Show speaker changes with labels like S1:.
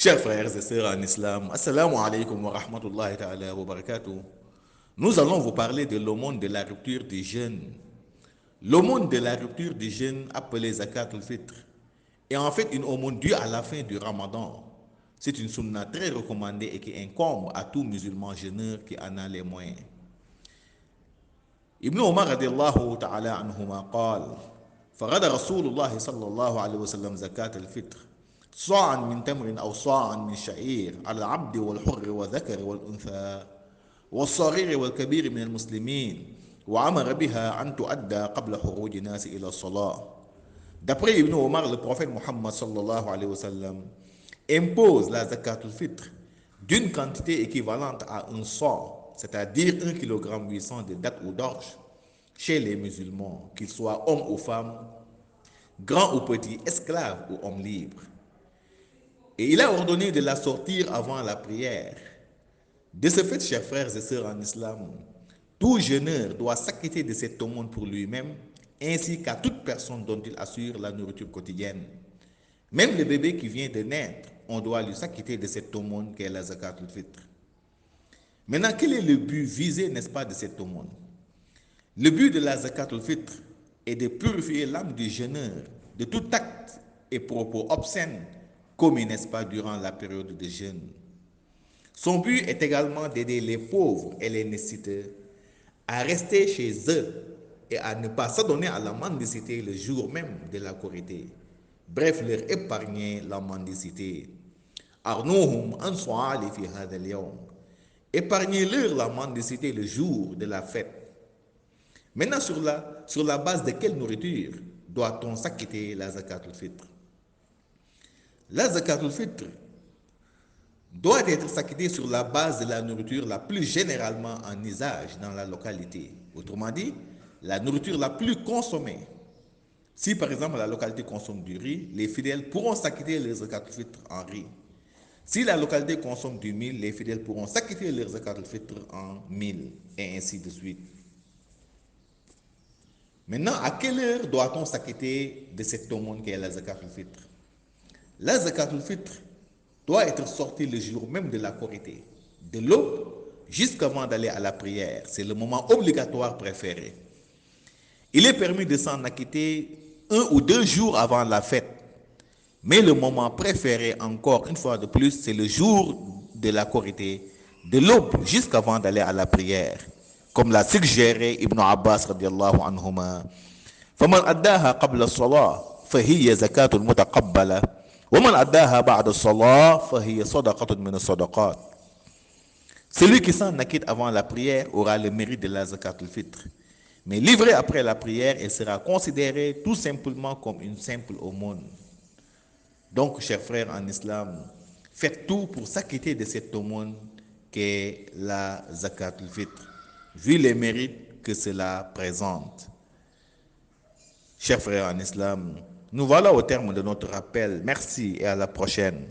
S1: Chers frères et sœurs en islam, assalamu alaikum wa rahmatullahi ta'ala wa barakatuh. Nous allons vous parler de l'aumône de la rupture des jeûnes. L'aumône de la rupture des jeûnes appelée Zakat al-Fitr est en fait une aumône due à la fin du Ramadan. C'est une sunna très recommandée et qui incombe à tout musulman jeûneur qui en a les moyens. Ibn Omar radiallahu ta'ala anhuma قال فرد رسول الله صلى الله عليه وسلم زكاة الفطر صاعا من تمر أو صاعا من شعير على العبد والحر والذكر والأنثى والصغير والكبير من المسلمين وأمر بها أن تؤدى قبل خروج الناس إلى الصلاة. D'après Ibn Omar, le prophète Muhammad sallallahu alayhi wa sallam impose la zakat al-fitr d'une quantité équivalente à un sa, c'est-à-dire 1,8 kg de dattes ou d'orge, chez les musulmans, qu'ils soient hommes ou femmes, grands ou petits, esclaves ou hommes libres. Et il a ordonné de la sortir avant la prière. De ce fait, chers frères et sœurs en islam, tout jeûneur doit s'acquitter de cette aumône pour lui-même, ainsi qu'à toute personne dont il assure la nourriture quotidienne. Même le bébé qui vient de naître, on doit lui s'acquitter de cette aumône qu'est la zakat al-fitr. Maintenant, quel est le but visé, n'est-ce pas, de cette aumône? Le but de la zakat al-fitr est de purifier l'âme du jeûneur de tout acte et propos obscènes commis, n'est-ce pas, durant la période de jeûne. Son but est également d'aider les pauvres et les nécessiteux à rester chez eux et à ne pas s'adonner à la mendicité le jour même de la Korité. Bref, leur épargner la mendicité. Arnouhum an su'ali fi hadha al-yawm. Épargnez-leur la mendicité le jour de la fête. Maintenant, sur la base de quelle nourriture doit-on s'acquitter la zakat al-fitr? La zakat al-fitr doit être s'acquittée sur la base de la nourriture la plus généralement en usage dans la localité. Autrement dit, la nourriture la plus consommée. Si par exemple la localité consomme du riz, les fidèles pourront s'acquitter leur zakat al-fitr en riz. Si la localité consomme du mil, les fidèles pourront s'acquitter leur zakat al-fitr en mil, et ainsi de suite. Maintenant, à quelle heure doit-on s'acquitter de cette aumône qui est la zakat al-fitr? La zakat al-fitr doit être sortie le jour même de la Korité, de l'aube jusqu'avant d'aller à la prière. C'est le moment obligatoire préféré. Il est permis de s'en acquitter 1 ou 2 jours avant la fête. Mais le moment préféré, encore une fois de plus, c'est le jour de la Korité, de l'aube jusqu'avant d'aller à la prière. Comme l'a suggéré Ibn Abbas radiallahu anhuma. فَمَنْ أَدَّاهَا قَبْلَ الصَّلَاةِ فَهِيَ زَكَاةٌ مُتَقَبَّلَةٌ وَمَنْ أَدَّاهَا بَعْدَ الصَّلَاةِ فَهِيَ صَدَقَةٌ مِنَ الصَّدَقَاتِ. Celui qui s'en acquitte avant la prière aura le mérite de la zakat al-fitr. Mais livré après la prière, elle sera considérée tout simplement comme une simple aumône. Donc, chers frères en islam, faites tout pour s'acquitter de cette aumône qu'est la zakat al-fitr, vu les mérites que cela présente. Chers frères en islam, nous voilà au terme de notre rappel. Merci et à la prochaine.